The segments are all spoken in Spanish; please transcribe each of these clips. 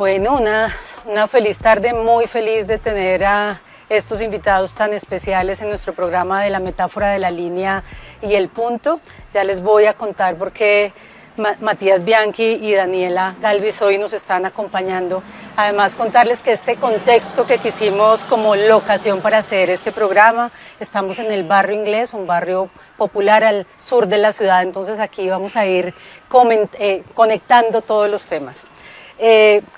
Bueno, una feliz tarde, muy feliz de tener a estos invitados tan especiales en nuestro programa de la metáfora de la línea y el punto. Ya les voy a contar por qué Matías Bianchi y Daniela Galvis hoy nos están acompañando. Además, contarles que este contexto que quisimos como locación para hacer este programa, estamos en el barrio inglés, un barrio popular al sur de la ciudad, entonces aquí vamos a ir conectando todos los temas.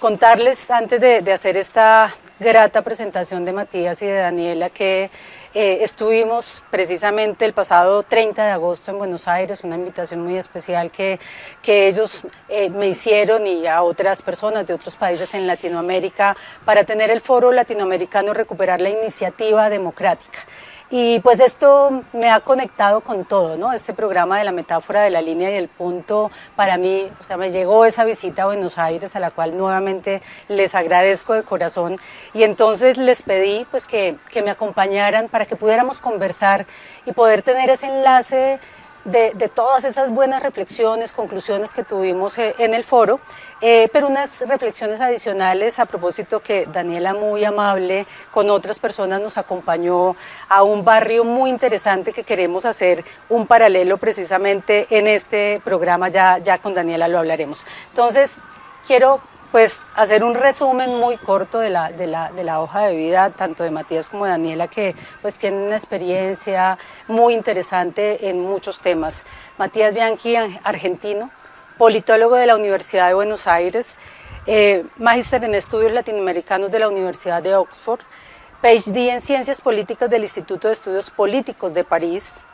Contarles antes de hacer esta grata presentación de Matías y de Daniela que estuvimos precisamente el pasado 30 de agosto en Buenos Aires, una invitación muy especial que ellos me hicieron y a otras personas de otros países en Latinoamérica para tener el Foro Latinoamericano Recuperar la Iniciativa Democrática. Y pues esto me ha conectado con todo, ¿no? Este programa de la metáfora de la línea y el punto, para mí, o sea, me llegó esa visita a Buenos Aires, a la cual nuevamente les agradezco de corazón. Y entonces les pedí pues que me acompañaran para que pudiéramos conversar y poder tener ese enlace de todas esas buenas reflexiones, conclusiones que tuvimos en el foro, pero unas reflexiones adicionales a propósito que Daniela, muy amable, con otras personas nos acompañó a un barrio muy interesante que queremos hacer un paralelo precisamente en este programa, ya con Daniela lo hablaremos. Entonces, quiero pues hacer un resumen muy corto de la hoja de vida, tanto de Matías como de Daniela, que pues tienen una experiencia muy interesante en muchos temas. Matías Bianchi, argentino, politólogo de la Universidad de Buenos Aires, magíster en estudios latinoamericanos de la Universidad de Oxford, PhD en Ciencias Políticas del Instituto de Estudios Políticos de París.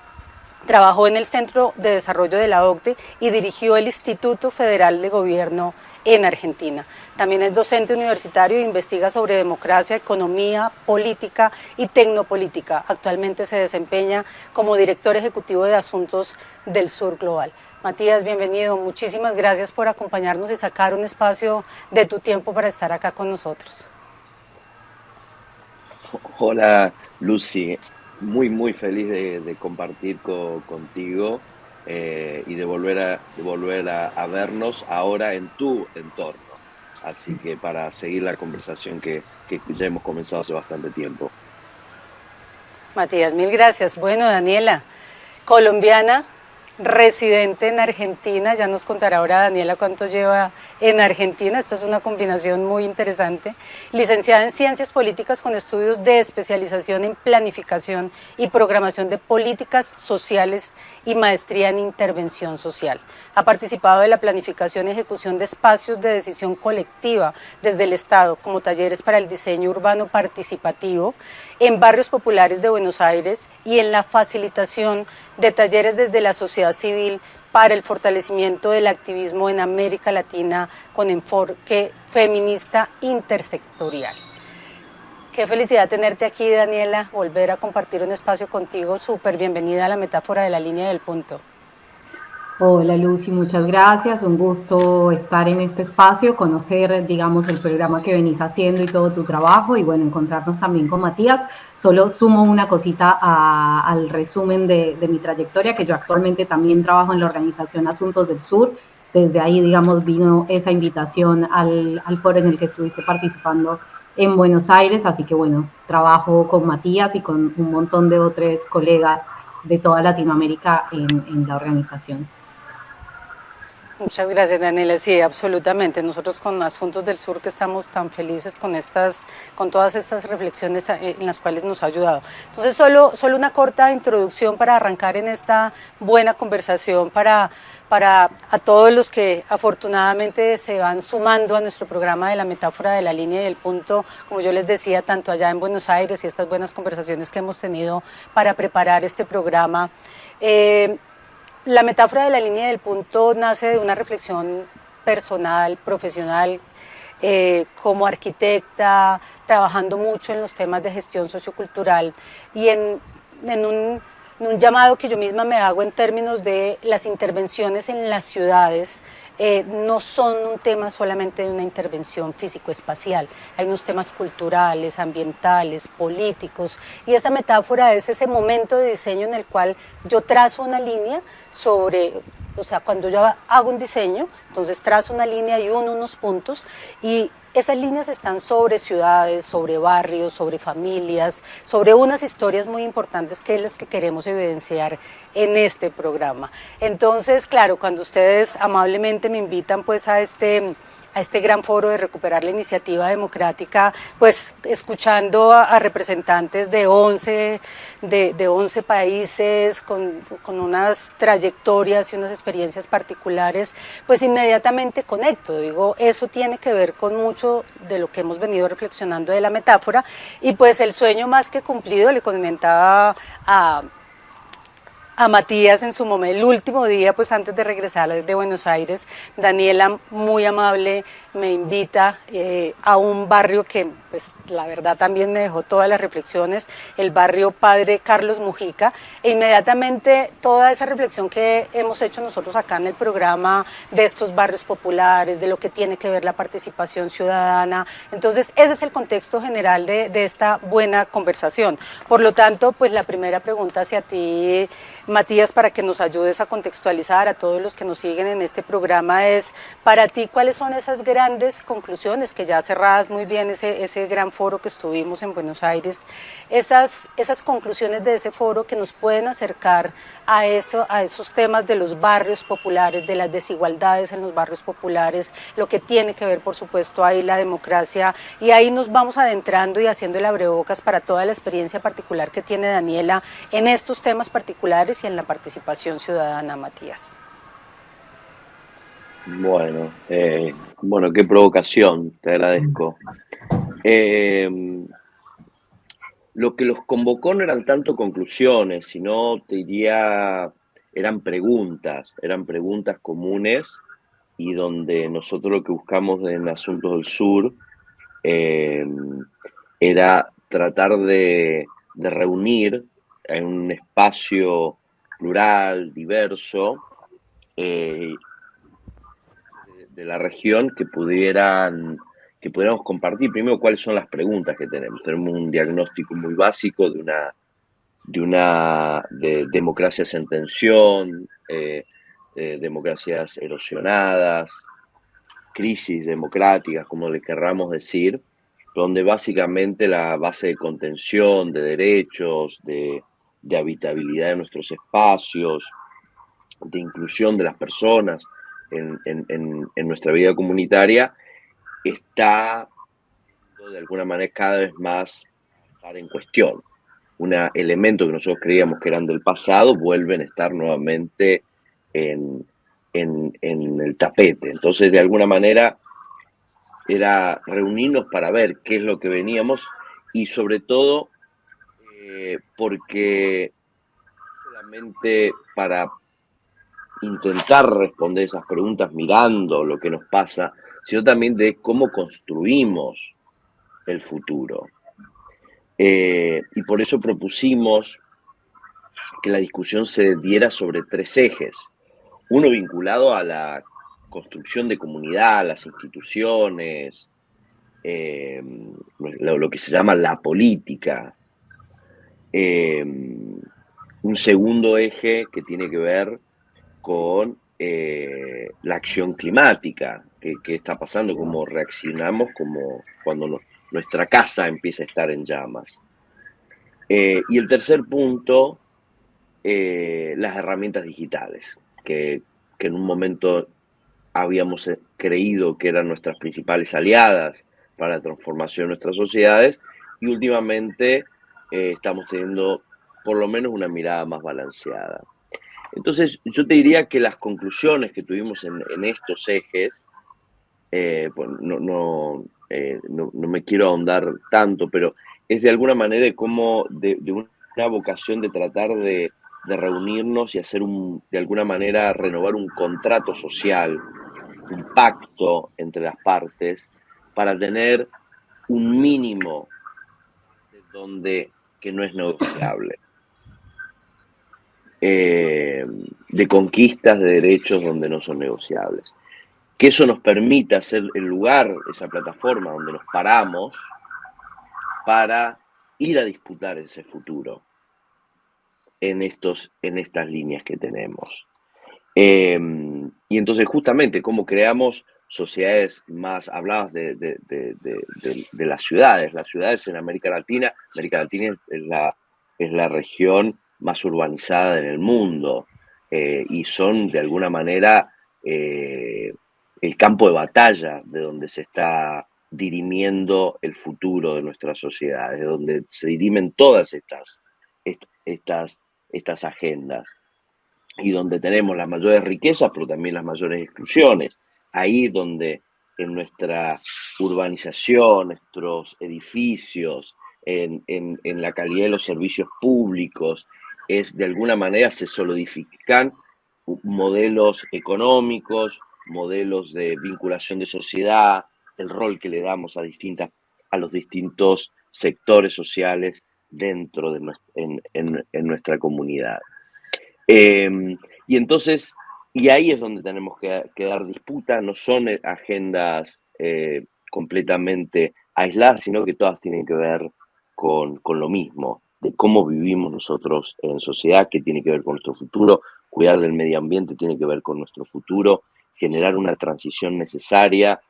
Trabajó en el Centro de Desarrollo de la OCDE y dirigió el Instituto Federal de Gobierno en Argentina. También es docente universitario e investiga sobre democracia, economía, política y tecnopolítica. Actualmente se desempeña como director ejecutivo de Asuntos del Sur Global. Matías, bienvenido. Muchísimas gracias por acompañarnos y sacar un espacio de tu tiempo para estar acá con nosotros. Hola, Lucy. Muy feliz de compartir contigo y de volver a vernos ahora en tu entorno. Así que para seguir la conversación que ya hemos comenzado hace bastante tiempo. Matías, mil gracias. Bueno, Daniela, colombiana, residente en Argentina, ya nos contará ahora Daniela cuánto lleva en Argentina, esta es una combinación muy interesante, licenciada en Ciencias Políticas con estudios de especialización en Planificación y Programación de Políticas Sociales y maestría en Intervención Social. Ha participado de la planificación y ejecución de espacios de decisión colectiva desde el Estado, como talleres para el diseño urbano participativo en barrios populares de Buenos Aires y en la facilitación de talleres desde la sociedad civil para el fortalecimiento del activismo en América Latina con enfoque feminista intersectorial. Qué felicidad tenerte aquí, Daniela, volver a compartir un espacio contigo. Súper bienvenida a la metáfora de la línea del punto. Hola Lucy, muchas gracias, un gusto estar en este espacio, conocer, digamos, el programa que venís haciendo y todo tu trabajo y bueno, encontrarnos también con Matías. Solo sumo una cosita al resumen de mi trayectoria, que yo actualmente también trabajo en la organización Asuntos del Sur. Desde ahí, digamos, vino esa invitación al foro en el que estuviste participando en Buenos Aires, así que bueno, trabajo con Matías y con un montón de otros colegas de toda Latinoamérica en la organización. Muchas gracias, Daniela. Sí, absolutamente. Nosotros con Asuntos del Sur que estamos tan felices con todas estas reflexiones en las cuales nos ha ayudado. Entonces, solo una corta introducción para arrancar en esta buena conversación para a todos los que afortunadamente se van sumando a nuestro programa de la metáfora de la línea y del punto, como yo les decía, tanto allá en Buenos Aires y estas buenas conversaciones que hemos tenido para preparar este programa. La metáfora de la línea del punto nace de una reflexión personal, profesional, como arquitecta, trabajando mucho en los temas de gestión sociocultural y en un llamado que yo misma me hago en términos de las intervenciones en las ciudades. No son un tema solamente de una intervención físico-espacial, hay unos temas culturales, ambientales, políticos, y esa metáfora es ese momento de diseño en el cual yo trazo una línea sobre, o sea, cuando yo hago un diseño, entonces trazo una línea y uno unos puntos, y esas líneas están sobre ciudades, sobre barrios, sobre familias, sobre unas historias muy importantes que es las que queremos evidenciar en este programa. Entonces, claro, cuando ustedes amablemente me invitan pues a este gran foro de recuperar la iniciativa democrática, pues escuchando a representantes de 11 países con unas trayectorias y unas experiencias particulares, pues inmediatamente conecto, digo, eso tiene que ver con mucho de lo que hemos venido reflexionando de la metáfora, y pues el sueño más que cumplido, le comentaba a Matías en su momento, el último día, pues antes de regresar de Buenos Aires, Daniela, muy amable, me invita a un barrio que, pues la verdad también me dejó todas las reflexiones, el barrio Padre Carlos Mujica, e inmediatamente toda esa reflexión que hemos hecho nosotros acá en el programa de estos barrios populares, de lo que tiene que ver la participación ciudadana. Entonces, ese es el contexto general de esta buena conversación. Por lo tanto, pues la primera pregunta hacia ti, Matías, para que nos ayudes a contextualizar a todos los que nos siguen en este programa, es para ti cuáles son esas grandes conclusiones que ya cerradas muy bien ese gran foro que estuvimos en Buenos Aires, esas conclusiones de ese foro que nos pueden acercar a esos temas de los barrios populares, de las desigualdades en los barrios populares, lo que tiene que ver, por supuesto, ahí la democracia, y ahí nos vamos adentrando y haciendo el abrebocas para toda la experiencia particular que tiene Daniela en estos temas particulares y en la participación ciudadana, Matías. Bueno, qué provocación, te agradezco. Lo que los convocó no eran tanto conclusiones, sino te diría, eran preguntas comunes, y donde nosotros lo que buscamos en Asuntos del Sur eh, era tratar de reunir en un espacio plural, diverso, de la región que pudiéramos compartir primero cuáles son las preguntas que tenemos. Tenemos un diagnóstico muy básico de democracias en tensión, democracias erosionadas, crisis democráticas, como le querramos decir, donde básicamente la base de contención, de derechos, de habitabilidad de nuestros espacios, de inclusión de las personas en nuestra vida comunitaria, está de alguna manera cada vez más en cuestión. Un elemento que nosotros creíamos que eran del pasado vuelven a estar nuevamente en el tapete. Entonces, de alguna manera, era reunirnos para ver qué es lo que veníamos, y sobre todo porque solamente para intentar responder esas preguntas mirando lo que nos pasa, sino también de cómo construimos el futuro. Y por eso propusimos que la discusión se diera sobre 3 ejes. Uno vinculado a la construcción de comunidad, las instituciones, lo que se llama la política. Un segundo eje que tiene que ver con la acción climática, qué está pasando, cómo reaccionamos como cuando nuestra casa empieza a estar en llamas. Y el tercer punto, las herramientas digitales, que en un momento habíamos creído que eran nuestras principales aliadas para la transformación de nuestras sociedades, y últimamente estamos teniendo por lo menos una mirada más balanceada. Entonces, yo te diría que las conclusiones que tuvimos en estos ejes, pues no me quiero ahondar tanto, pero es de alguna manera como de una vocación de tratar de reunirnos y hacer de alguna manera renovar un contrato social, un pacto entre las partes, para tener un mínimo que no es negociable. De conquistas de derechos donde no son negociables. Que eso nos permita ser el lugar, esa plataforma donde nos paramos para ir a disputar ese futuro en estas líneas que tenemos. Y entonces justamente cómo creamos sociedades más, hablabas de las ciudades en América Latina es la región más urbanizada en el mundo, y son de alguna manera el campo de batalla de donde se está dirimiendo el futuro de nuestras sociedades, de donde se dirimen todas estas agendas, y donde tenemos las mayores riquezas, pero también las mayores exclusiones. Ahí donde en nuestra urbanización, nuestros edificios, en la calidad de los servicios públicos, de alguna manera se solidifican modelos económicos, modelos de vinculación de sociedad, el rol que le damos a los distintos sectores sociales dentro de en nuestra comunidad. Y entonces, y ahí es donde tenemos que dar disputa, no son agendas completamente aisladas, sino que todas tienen que ver con lo mismo, de cómo vivimos nosotros en sociedad, que tiene que ver con nuestro futuro, cuidar del medio ambiente tiene que ver con nuestro futuro, generar una transición necesaria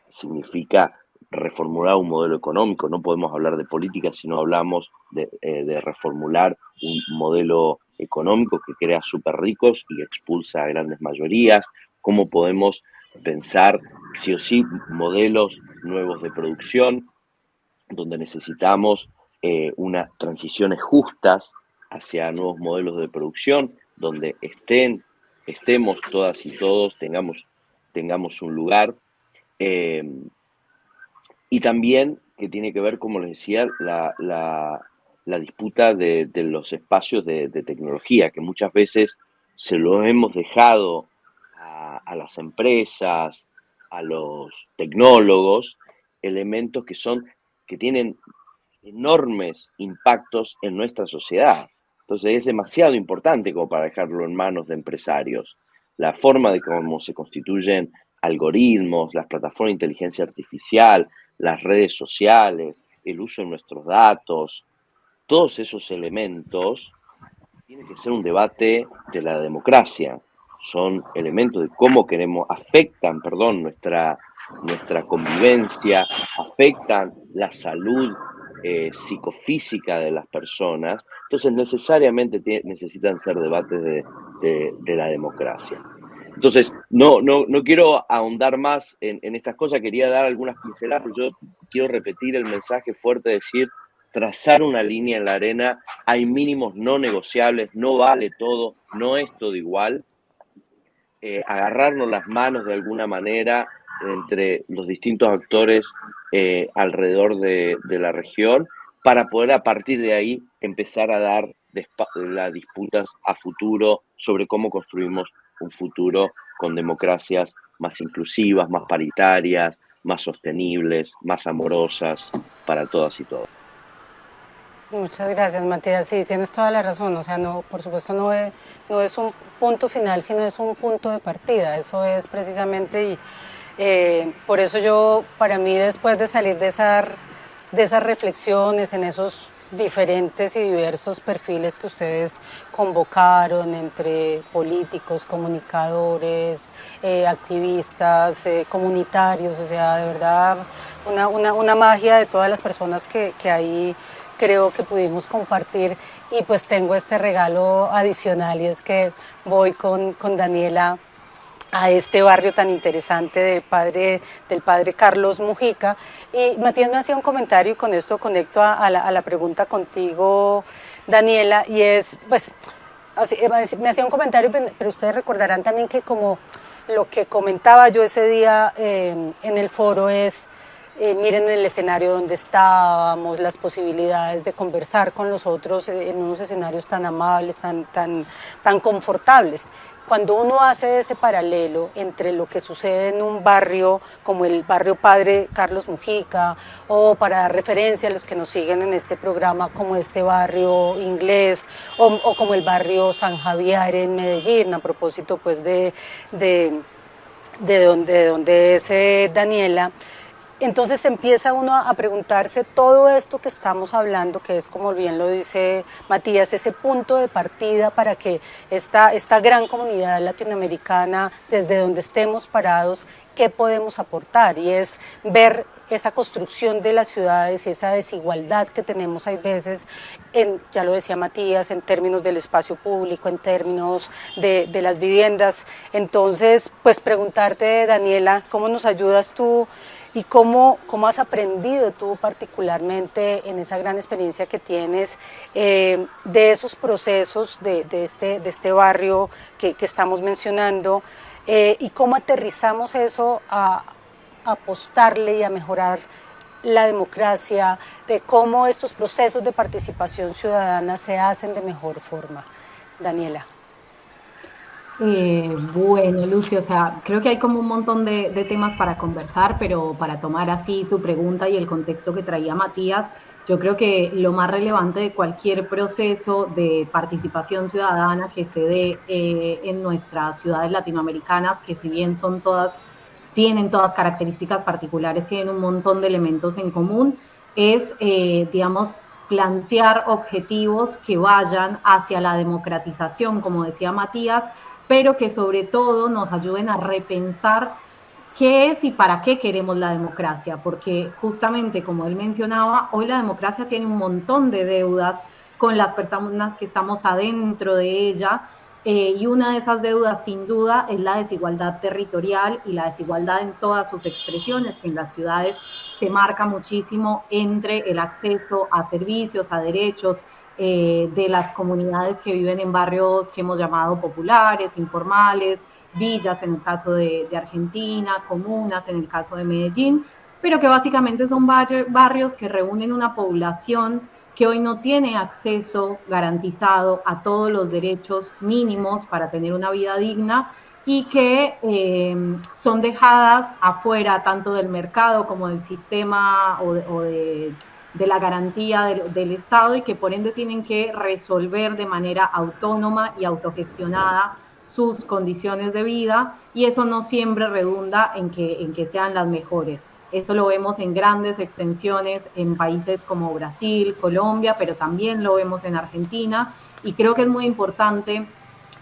significa reformular un modelo económico. No podemos hablar de política si no hablamos de reformular un modelo económico que crea súper ricos y expulsa a grandes mayorías. ¿Cómo podemos pensar sí o sí modelos nuevos de producción donde necesitamos unas transiciones justas hacia nuevos modelos de producción, donde estemos todas y todos, tengamos un lugar? Y también que tiene que ver, como les decía, la disputa de los espacios de tecnología, que muchas veces se lo hemos dejado a las empresas, a los tecnólogos, elementos que tienen enormes impactos en nuestra sociedad. Entonces es demasiado importante como para dejarlo en manos de empresarios. La forma de cómo se constituyen algoritmos, las plataformas de inteligencia artificial, las redes sociales, el uso de nuestros datos, todos esos elementos tienen que ser un debate de la democracia. Son elementos de cómo afectan, nuestra convivencia, afectan la salud psicofísica de las personas. Entonces necesariamente necesitan ser debates de la democracia. Entonces, no quiero ahondar más en estas cosas, quería dar algunas pinceladas, pero yo quiero repetir el mensaje fuerte de decir, trazar una línea en la arena, hay mínimos no negociables, no vale todo, no es todo igual, agarrarnos las manos de alguna manera entre los distintos actores alrededor de la región, para poder a partir de ahí empezar a dar las disputas a futuro sobre cómo construimos un futuro con democracias más inclusivas, más paritarias, más sostenibles, más amorosas para todas y todos. Muchas gracias, Matías. Sí, tienes toda la razón. O sea, no, por supuesto no es un punto final, sino es un punto de partida. Eso es precisamente, y por eso para mí, después de salir de esas reflexiones en esos diferentes y diversos perfiles que ustedes convocaron entre políticos, comunicadores, activistas, comunitarios, o sea, de verdad una magia de todas las personas que ahí creo que pudimos compartir, y pues tengo este regalo adicional, y es que voy con Daniela a este barrio tan interesante del padre Carlos Mujica. Y Matías me hacía un comentario, y con esto conecto a la pregunta contigo, Daniela, y es, pues, me hacía un comentario, pero ustedes recordarán también que como lo que comentaba yo ese día en el foro es, miren el escenario donde estábamos, las posibilidades de conversar con los otros en unos escenarios tan amables, tan confortables. Cuando uno hace ese paralelo entre lo que sucede en un barrio como el barrio Padre Carlos Mujica, o para dar referencia a los que nos siguen en este programa, como este barrio Inglés, o como el barrio San Javier en Medellín, a propósito pues de donde es Daniela, Entonces empieza uno a preguntarse todo esto que estamos hablando, que es, como bien lo dice Matías, ese punto de partida para que esta gran comunidad latinoamericana, desde donde estemos parados, qué podemos aportar, y es ver esa construcción de las ciudades y esa desigualdad que tenemos hay veces, ya lo decía Matías, en términos del espacio público, en términos de las viviendas. Entonces, pues preguntarte, Daniela, ¿cómo nos ayudas tú y cómo has aprendido tú particularmente en esa gran experiencia que tienes de esos procesos de este barrio que estamos mencionando? Y cómo aterrizamos eso a apostarle y a mejorar la democracia, de cómo estos procesos de participación ciudadana se hacen de mejor forma. Daniela. Bueno, Lucio, o sea, creo que hay como un montón de temas para conversar, pero para tomar así tu pregunta y el contexto que traía Matías, yo creo que lo más relevante de cualquier proceso de participación ciudadana que se dé en nuestras ciudades latinoamericanas, que si bien son todas, tienen todas características particulares, tienen un montón de elementos en común, es, digamos, plantear objetivos que vayan hacia la democratización, como decía Matías, pero que sobre todo nos ayuden a repensar qué es y para qué queremos la democracia, porque justamente como él mencionaba, hoy la democracia tiene un montón de deudas con las personas que estamos adentro de ella, y una de esas deudas sin duda es la desigualdad territorial y la desigualdad en todas sus expresiones, que en las ciudades se marca muchísimo entre el acceso a servicios, a derechos, de las comunidades que viven en barrios que hemos llamado populares, informales, villas en el caso de Argentina, comunas en el caso de Medellín, pero que básicamente son barrios que reúnen una población que hoy no tiene acceso garantizado a todos los derechos mínimos para tener una vida digna y que son dejadas afuera tanto del mercado como del sistema o de la garantía del Estado, y que por ende tienen que resolver de manera autónoma y autogestionada sus condiciones de vida, y eso no siempre redunda en que sean las mejores. Eso lo vemos en grandes extensiones en países como Brasil, Colombia, pero también lo vemos en Argentina, y creo que es muy importante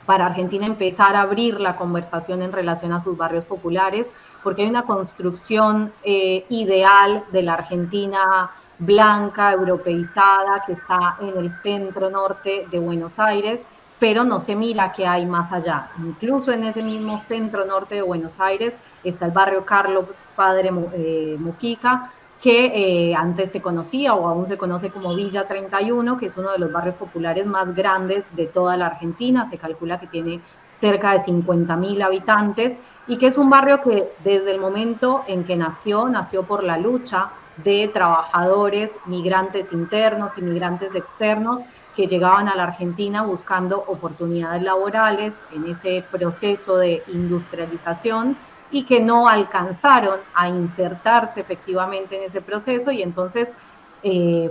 para Argentina empezar a abrir la conversación en relación a sus barrios populares, porque hay una construcción ideal de la Argentina blanca, europeizada, que está en el centro norte de Buenos Aires, pero no se mira qué hay más allá. Incluso en ese mismo centro norte de Buenos Aires está el barrio Carlos Padre Mujica, que antes se conocía o aún se conoce como Villa 31, que es uno de los barrios populares más grandes de toda la Argentina. Se calcula que tiene cerca de 50.000 habitantes, y que es un barrio que desde el momento en que nació por la lucha de trabajadores, migrantes internos y migrantes externos, que llegaban a la Argentina buscando oportunidades laborales en ese proceso de industrialización, y que no alcanzaron a insertarse efectivamente en ese proceso, y entonces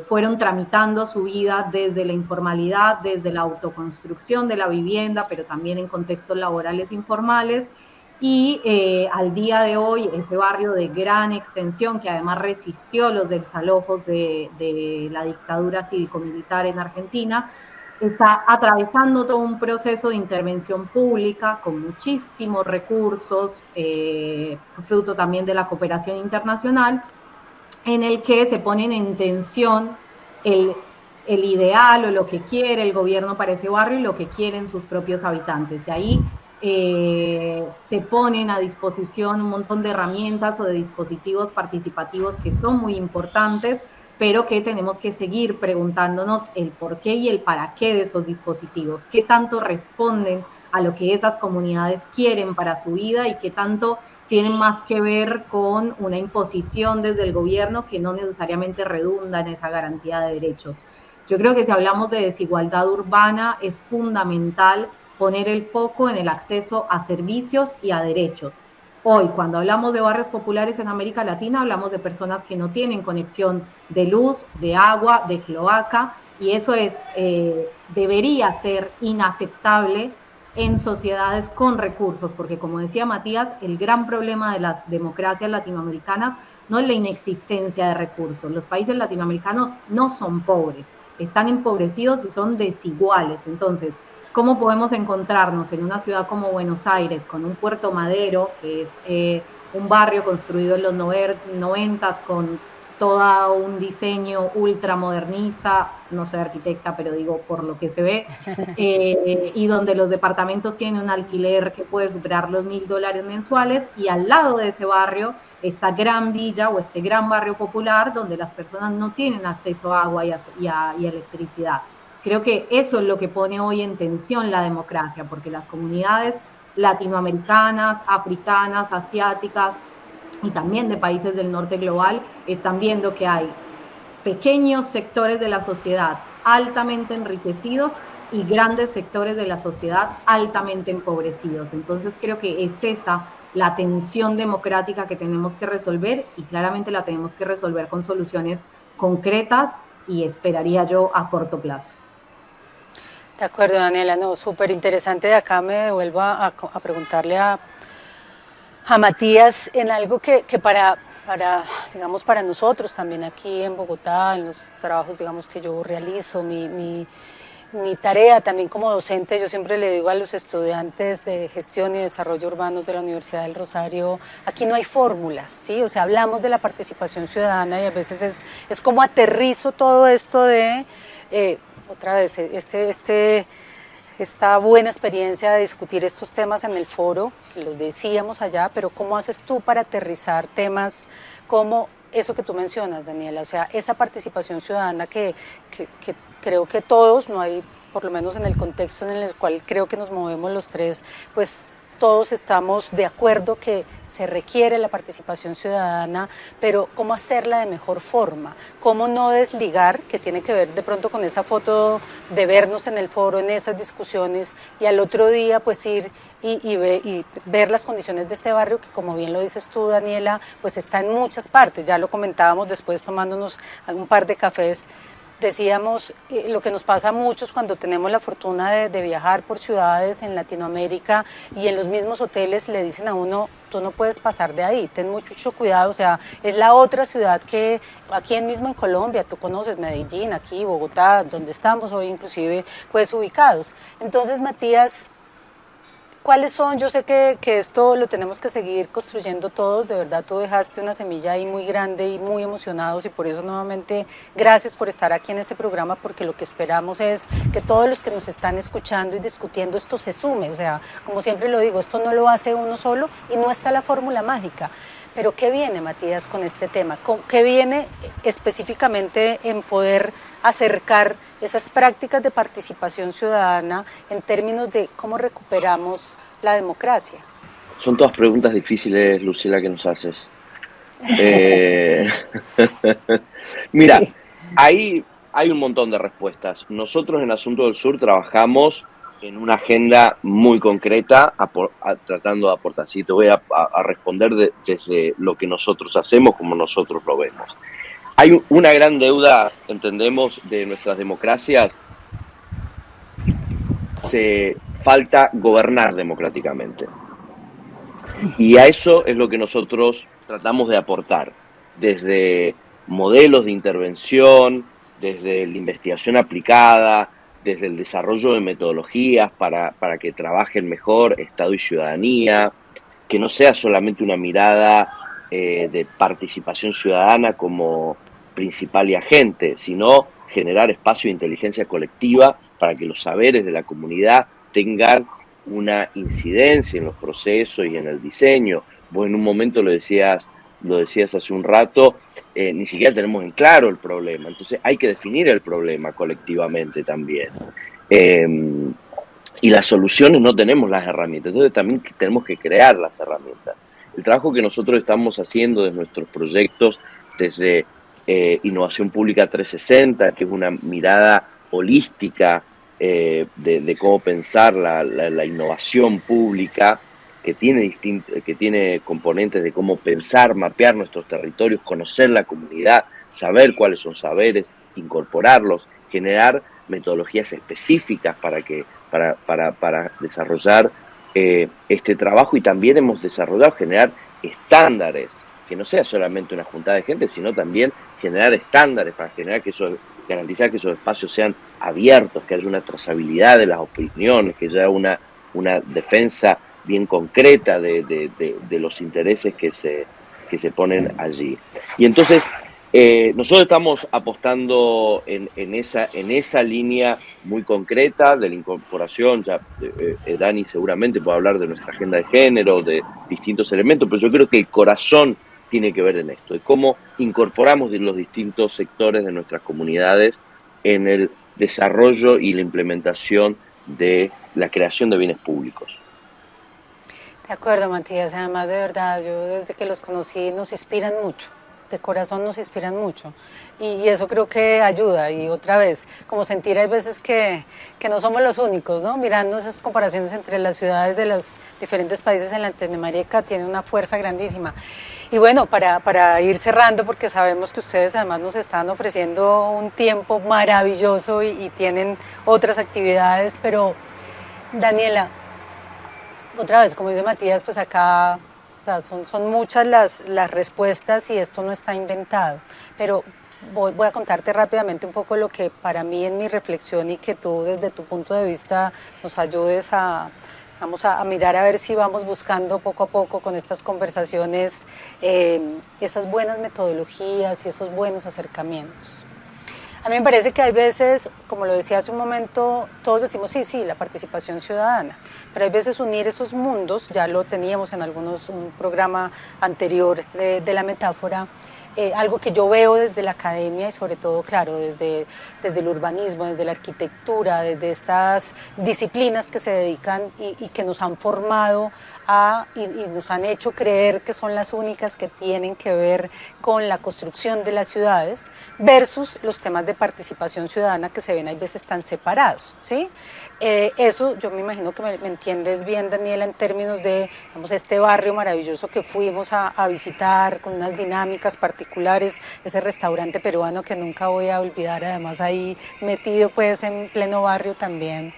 fueron tramitando su vida desde la informalidad, desde la autoconstrucción de la vivienda, pero también en contextos laborales informales. Y al día de hoy, este barrio de gran extensión, que además resistió los desalojos de la dictadura cívico-militar en Argentina, está atravesando todo un proceso de intervención pública con muchísimos recursos, fruto también de la cooperación internacional, en el que se ponen en tensión el ideal o lo que quiere el gobierno para ese barrio y lo que quieren sus propios habitantes. Y ahí se ponen a disposición un montón de herramientas o de dispositivos participativos que son muy importantes, pero que tenemos que seguir preguntándonos el por qué y el para qué de esos dispositivos, qué tanto responden a lo que esas comunidades quieren para su vida y qué tanto tienen más que ver con una imposición desde el gobierno que no necesariamente redunda en esa garantía de derechos. Yo creo que si hablamos de desigualdad urbana, es fundamental poner el foco en el acceso a servicios y a derechos. Hoy, cuando hablamos de barrios populares en América Latina, hablamos de personas que no tienen conexión de luz, de agua, de cloaca, y eso debería ser inaceptable en sociedades con recursos, porque como decía Matías, el gran problema de las democracias latinoamericanas no es la inexistencia de recursos. Los países latinoamericanos no son pobres, están empobrecidos y son desiguales. Entonces, ¿cómo podemos encontrarnos en una ciudad como Buenos Aires con un Puerto Madero, que es un barrio construido en los 90 con todo un diseño ultramodernista, no soy arquitecta, pero digo por lo que se ve, y donde los departamentos tienen un alquiler que puede superar los $1.000 mensuales, y al lado de ese barrio esta gran villa o este gran barrio popular donde las personas no tienen acceso a agua y electricidad. Creo que eso es lo que pone hoy en tensión la democracia, porque las comunidades latinoamericanas, africanas, asiáticas y también de países del norte global están viendo que hay pequeños sectores de la sociedad altamente enriquecidos y grandes sectores de la sociedad altamente empobrecidos. Entonces creo que es esa la tensión democrática que tenemos que resolver, y claramente la tenemos que resolver con soluciones concretas y, esperaría yo, a corto plazo. De acuerdo, Daniela, no, súper interesante. De acá me devuelvo a preguntarle a Matías en algo que digamos, para nosotros también aquí en Bogotá, en los trabajos, digamos, que yo realizo, mi tarea también como docente. Yo siempre le digo a los estudiantes de gestión y desarrollo urbanos de la Universidad del Rosario, aquí no hay fórmulas, ¿sí? O sea, hablamos de la participación ciudadana y a veces es como aterrizo todo esto de, otra vez, esta buena experiencia de discutir estos temas en el foro, que los decíamos allá, pero ¿cómo haces tú para aterrizar temas como eso que tú mencionas, Daniela? O sea, esa participación ciudadana que creo que todos, no hay, por lo menos en el contexto en el cual creo que nos movemos los tres, pues todos estamos de acuerdo que se requiere la participación ciudadana, pero ¿cómo hacerla de mejor forma? ¿Cómo no desligar, que tiene que ver de pronto con esa foto de vernos en el foro, en esas discusiones, y al otro día pues ir y ver las condiciones de este barrio, que como bien lo dices tú, Daniela, pues está en muchas partes, ya lo comentábamos después tomándonos un par de cafés. Decíamos lo que nos pasa a muchos cuando tenemos la fortuna de viajar por ciudades en Latinoamérica, y en los mismos hoteles le dicen a uno, tú no puedes pasar de ahí, ten mucho cuidado. O sea, es la otra ciudad que aquí mismo en Colombia, tú conoces Medellín, aquí, Bogotá, donde estamos hoy inclusive, pues ubicados. Entonces, Matías, ¿cuáles son? Yo sé que esto lo tenemos que seguir construyendo todos. De verdad, tú dejaste una semilla ahí muy grande y muy emocionados, y por eso nuevamente gracias por estar aquí en este programa, porque lo que esperamos es que todos los que nos están escuchando y discutiendo esto se sume. O sea, como siempre lo digo, esto no lo hace uno solo y no está la fórmula mágica. Pero ¿qué viene, Matías, con este tema? ¿Qué viene específicamente en poder acercar esas prácticas de participación ciudadana en términos de cómo recuperamos la democracia? Son todas preguntas difíciles, Lucila, que nos haces. Mira, Sí. ahí hay un montón de respuestas. Nosotros en Asunto del Sur trabajamos en una agenda muy concreta, tratando de aportar. Sí, te voy a responder desde lo que nosotros hacemos, como nosotros lo vemos. Hay una gran deuda, entendemos, de nuestras democracias. Falta gobernar democráticamente. Y a eso es lo que nosotros tratamos de aportar, desde modelos de intervención, desde la investigación aplicada, desde el desarrollo de metodologías para que trabajen mejor Estado y ciudadanía, que no sea solamente una mirada de participación ciudadana como principal y agente, sino generar espacio de inteligencia colectiva para que los saberes de la comunidad tengan una incidencia en los procesos y en el diseño. Vos en un momento lo decías hace un rato, ni siquiera tenemos en claro el problema, entonces hay que definir el problema colectivamente también. Y las soluciones no tenemos las herramientas, entonces también tenemos que crear las herramientas. El trabajo que nosotros estamos haciendo de nuestros proyectos desde Innovación Pública 360, que es una mirada holística de cómo pensar la innovación pública, que tiene componentes de cómo pensar, mapear nuestros territorios, conocer la comunidad, saber cuáles son saberes, incorporarlos, generar metodologías específicas para que para desarrollar este trabajo, y también hemos desarrollado generar estándares, que no sea solamente una juntada de gente, sino también generar estándares para generar garantizar que esos espacios sean abiertos, que haya una trazabilidad de las opiniones, que haya una defensa bien concreta de los intereses que se ponen allí. Y entonces, nosotros estamos apostando en esa línea muy concreta de la incorporación. Ya Dani seguramente puede hablar de nuestra agenda de género, de distintos elementos, pero yo creo que el corazón tiene que ver en esto, de cómo incorporamos los distintos sectores de nuestras comunidades en el desarrollo y la implementación de la creación de bienes públicos. De acuerdo, Matías, además de verdad, yo desde que los conocí nos inspiran mucho, de corazón nos inspiran mucho, y eso creo que ayuda. Y otra vez, como sentir hay veces que no somos los únicos, ¿no? Mirando esas comparaciones entre las ciudades de los diferentes países en Latinoamérica, tiene una fuerza grandísima. Y bueno, para ir cerrando, porque sabemos que ustedes además nos están ofreciendo un tiempo maravilloso y tienen otras actividades, pero Daniela, otra vez, como dice Matías, pues acá, o sea, son muchas las respuestas y esto no está inventado, pero voy a contarte rápidamente un poco lo que para mí en mi reflexión, y que tú desde tu punto de vista nos ayudes vamos a mirar a ver si vamos buscando poco a poco con estas conversaciones esas buenas metodologías y esos buenos acercamientos. A mí me parece que hay veces, como lo decía hace un momento, todos decimos sí, la participación ciudadana, pero hay veces unir esos mundos, ya lo teníamos en un programa anterior de la metáfora, algo que yo veo desde la academia y sobre todo, claro, desde el urbanismo, desde la arquitectura, desde estas disciplinas que se dedican y que nos han formado y nos han hecho creer que son las únicas que tienen que ver con la construcción de las ciudades, versus los temas de participación ciudadana que se ven a veces tan separados, ¿sí? Eso yo me imagino que me entiendes bien, Daniela, en términos de, digamos, este barrio maravilloso que fuimos a visitar con unas dinámicas particulares, ese restaurante peruano que nunca voy a olvidar, además ahí metido pues en pleno barrio también.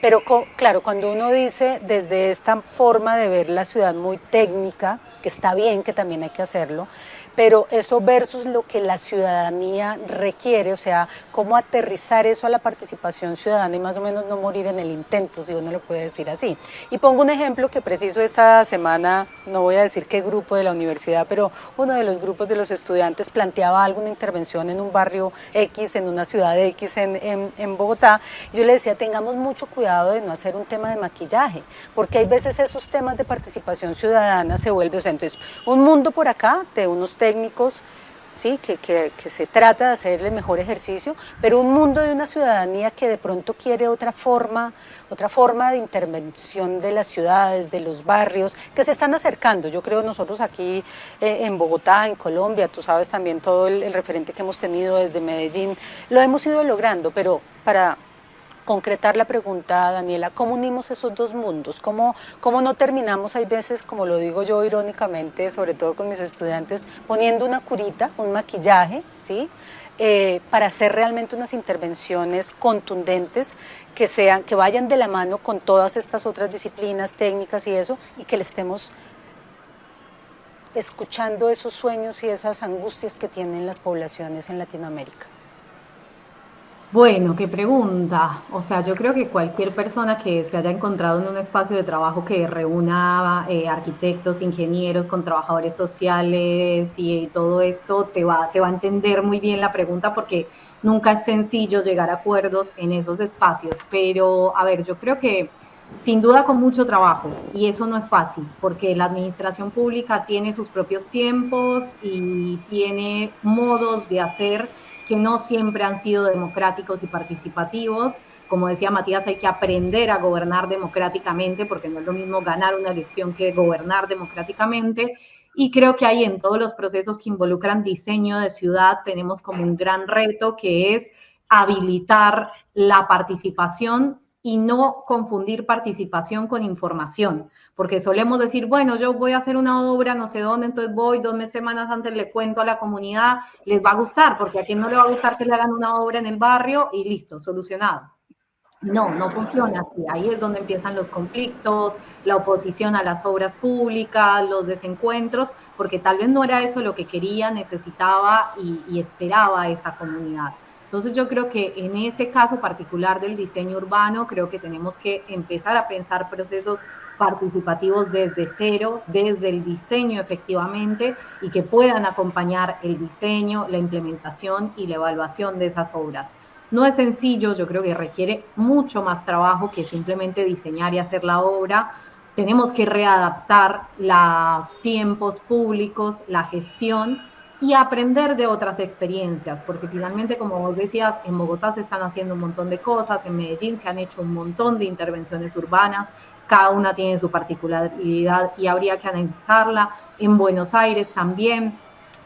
Pero claro, cuando uno dice desde esta forma de ver la ciudad muy técnica, que está bien, que también hay que hacerlo, pero eso versus lo que la ciudadanía requiere, o sea, cómo aterrizar eso a la participación ciudadana y más o menos no morir en el intento, si uno lo puede decir así. Y pongo un ejemplo que preciso esta semana, no voy a decir qué grupo de la universidad, pero uno de los grupos de los estudiantes planteaba alguna intervención en un barrio X, en una ciudad X en Bogotá, y yo le decía, tengamos mucho cuidado de no hacer un tema de maquillaje, porque hay veces esos temas de participación ciudadana se vuelven, o sea, entonces, un mundo por acá de unos técnicos, sí, que se trata de hacer el mejor ejercicio, pero un mundo de una ciudadanía que de pronto quiere otra forma de intervención de las ciudades, de los barrios, que se están acercando. Yo creo nosotros aquí en Bogotá, en Colombia, tú sabes también todo el referente que hemos tenido desde Medellín, lo hemos ido logrando, pero para concretar la pregunta, Daniela, ¿cómo unimos esos dos mundos? ¿Cómo no terminamos, hay veces, como lo digo yo irónicamente, sobre todo con mis estudiantes, poniendo una curita, un maquillaje, ¿sí? Para hacer realmente unas intervenciones contundentes que vayan de la mano con todas estas otras disciplinas técnicas y eso, y que le estemos escuchando esos sueños y esas angustias que tienen las poblaciones en Latinoamérica? Bueno, qué pregunta. O sea, yo creo que cualquier persona que se haya encontrado en un espacio de trabajo que reúna arquitectos, ingenieros, con trabajadores sociales y todo esto, te va a entender muy bien la pregunta, porque nunca es sencillo llegar a acuerdos en esos espacios. Pero, a ver, yo creo que sin duda con mucho trabajo, y eso no es fácil, porque la administración pública tiene sus propios tiempos y tiene modos de hacer que no siempre han sido democráticos y participativos. Como decía Matías, hay que aprender a gobernar democráticamente, porque no es lo mismo ganar una elección que gobernar democráticamente. Y creo que ahí, en todos los procesos que involucran diseño de ciudad, tenemos como un gran reto, que es habilitar la participación y no confundir participación con información, porque solemos decir, bueno, yo voy a hacer una obra, no sé dónde, entonces voy 2 semanas antes, le cuento a la comunidad, les va a gustar, porque a quien no le va a gustar que le hagan una obra en el barrio y listo, solucionado. No, no funciona así. Ahí es donde empiezan los conflictos, la oposición a las obras públicas, los desencuentros, porque tal vez no era eso lo que quería, necesitaba y esperaba esa comunidad. Entonces yo creo que en ese caso particular del diseño urbano, creo que tenemos que empezar a pensar procesos participativos desde cero, desde el diseño efectivamente, y que puedan acompañar el diseño, la implementación y la evaluación de esas obras. No es sencillo, yo creo que requiere mucho más trabajo que simplemente diseñar y hacer la obra. Tenemos que readaptar los tiempos públicos, la gestión y aprender de otras experiencias, porque finalmente, como vos decías, en Bogotá se están haciendo un montón de cosas, en Medellín se han hecho un montón de intervenciones urbanas, cada una tiene su particularidad y habría que analizarla. En Buenos Aires también.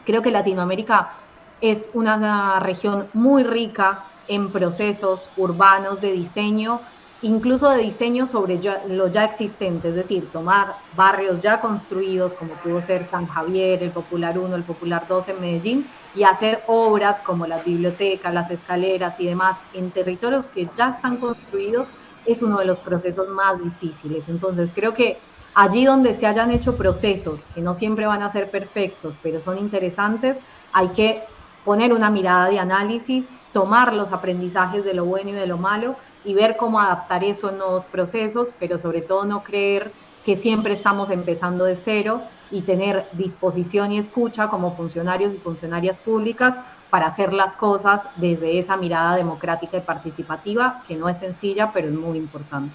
Creo que Latinoamérica es una región muy rica en procesos urbanos de diseño, incluso de diseño sobre lo ya existente, es decir, tomar barrios ya construidos, como pudo ser San Javier, el Popular 1, el Popular 2 en Medellín, y hacer obras como las bibliotecas, las escaleras y demás en territorios que ya están construidos, es uno de los procesos más difíciles. Entonces, creo que allí donde se hayan hecho procesos que no siempre van a ser perfectos, pero son interesantes, hay que poner una mirada de análisis, tomar los aprendizajes de lo bueno y de lo malo y ver cómo adaptar eso en nuevos procesos, pero sobre todo no creer que siempre estamos empezando de cero y tener disposición y escucha como funcionarios y funcionarias públicas para hacer las cosas desde esa mirada democrática y participativa, que no es sencilla, pero es muy importante.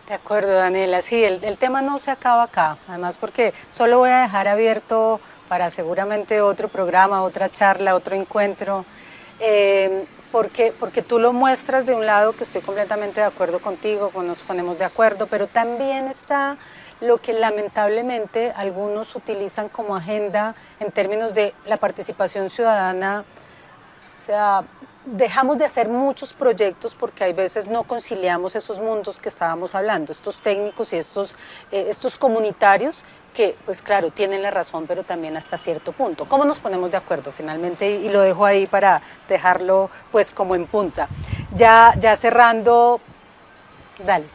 De acuerdo, Daniela. Sí, el tema no se acaba acá, además porque solo voy a dejar abierto para seguramente otro programa, otra charla, otro encuentro, porque tú lo muestras de un lado que estoy completamente de acuerdo contigo, nos ponemos de acuerdo, pero también está lo que lamentablemente algunos utilizan como agenda en términos de la participación ciudadana. O sea, dejamos de hacer muchos proyectos porque hay veces no conciliamos esos mundos que estábamos hablando, estos técnicos y estos comunitarios que, pues claro, tienen la razón, pero también hasta cierto punto. ¿Cómo nos ponemos de acuerdo finalmente? Y lo dejo ahí para dejarlo pues como en punta. Ya cerrando, dale.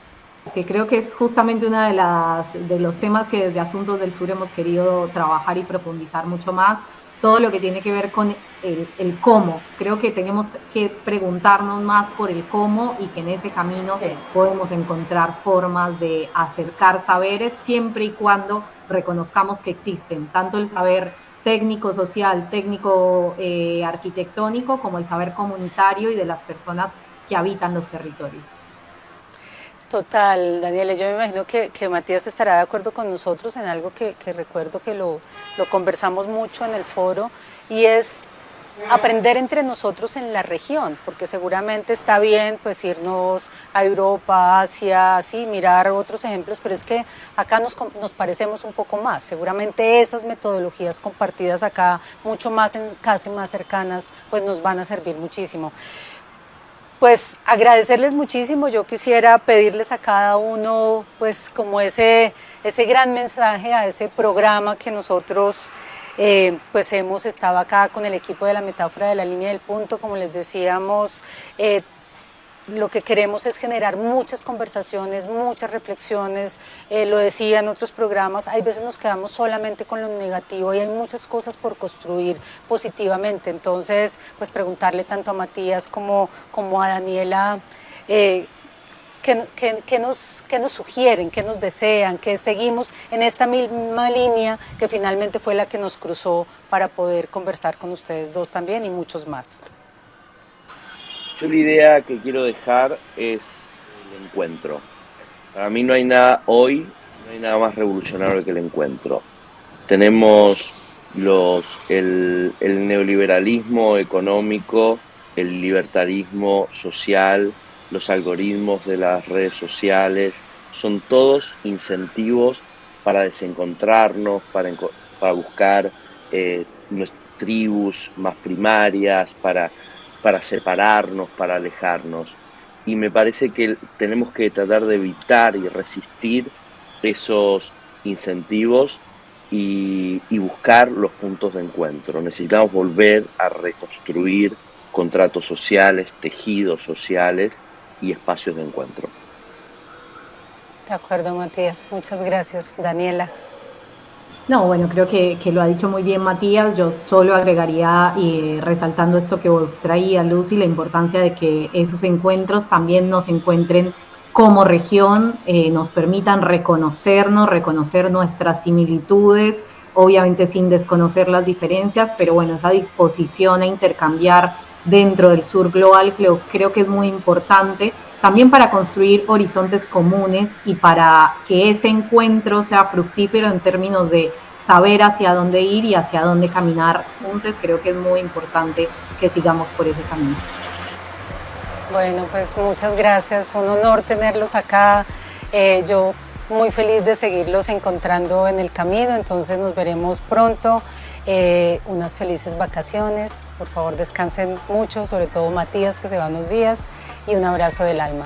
Que creo que es justamente uno de los temas que desde Asuntos del Sur hemos querido trabajar y profundizar mucho más, todo lo que tiene que ver con el cómo. Creo que tenemos que preguntarnos más por el cómo y que en ese camino sí podemos encontrar formas de acercar saberes siempre y cuando reconozcamos que existen, tanto el saber técnico social, técnico arquitectónico, como el saber comunitario y de las personas que habitan los territorios. Total, Daniela, yo me imagino que Matías estará de acuerdo con nosotros en algo que recuerdo que lo conversamos mucho en el foro, y es aprender entre nosotros en la región, porque seguramente está bien pues irnos a Europa, Asia, así, mirar otros ejemplos, pero es que acá nos parecemos un poco más. Seguramente esas metodologías compartidas acá, mucho más, casi más cercanas, pues nos van a servir muchísimo. Pues agradecerles muchísimo. Yo quisiera pedirles a cada uno pues como ese gran mensaje a ese programa que nosotros pues hemos estado acá con el equipo de la metáfora de la línea del punto. Como les decíamos, lo que queremos es generar muchas conversaciones, muchas reflexiones. Lo decía en otros programas, hay veces nos quedamos solamente con lo negativo y hay muchas cosas por construir positivamente. Entonces, pues preguntarle tanto a Matías como a Daniela, ¿qué nos sugieren, qué nos desean, que seguimos en esta misma línea que finalmente fue la que nos cruzó para poder conversar con ustedes dos también y muchos más. Yo la idea que quiero dejar es el encuentro. Para mí no hay nada hoy, no hay nada más revolucionario que el encuentro. Tenemos el neoliberalismo económico, el libertarismo social, los algoritmos de las redes sociales, son todos incentivos para desencontrarnos, para buscar nuestras tribus más primarias, para separarnos, para alejarnos. Y me parece que tenemos que tratar de evitar y resistir esos incentivos y buscar los puntos de encuentro. Necesitamos volver a reconstruir contratos sociales, tejidos sociales, y espacios de encuentro. De acuerdo, Matías. Muchas gracias. Daniela. No, bueno, creo que lo ha dicho muy bien Matías. Yo solo agregaría, resaltando esto que vos traías, Lucy, la importancia de que esos encuentros también nos encuentren como región, nos permitan reconocernos, reconocer nuestras similitudes, obviamente sin desconocer las diferencias, pero bueno, esa disposición a intercambiar dentro del sur global creo que es muy importante también para construir horizontes comunes y para que ese encuentro sea fructífero en términos de saber hacia dónde ir y hacia dónde caminar juntos. Creo que es muy importante que sigamos por ese camino. Bueno, pues muchas gracias, un honor tenerlos acá. Yo muy feliz de seguirlos encontrando en el camino, entonces nos veremos pronto. Unas felices vacaciones, por favor descansen mucho, sobre todo Matías que se va unos días, y un abrazo del alma.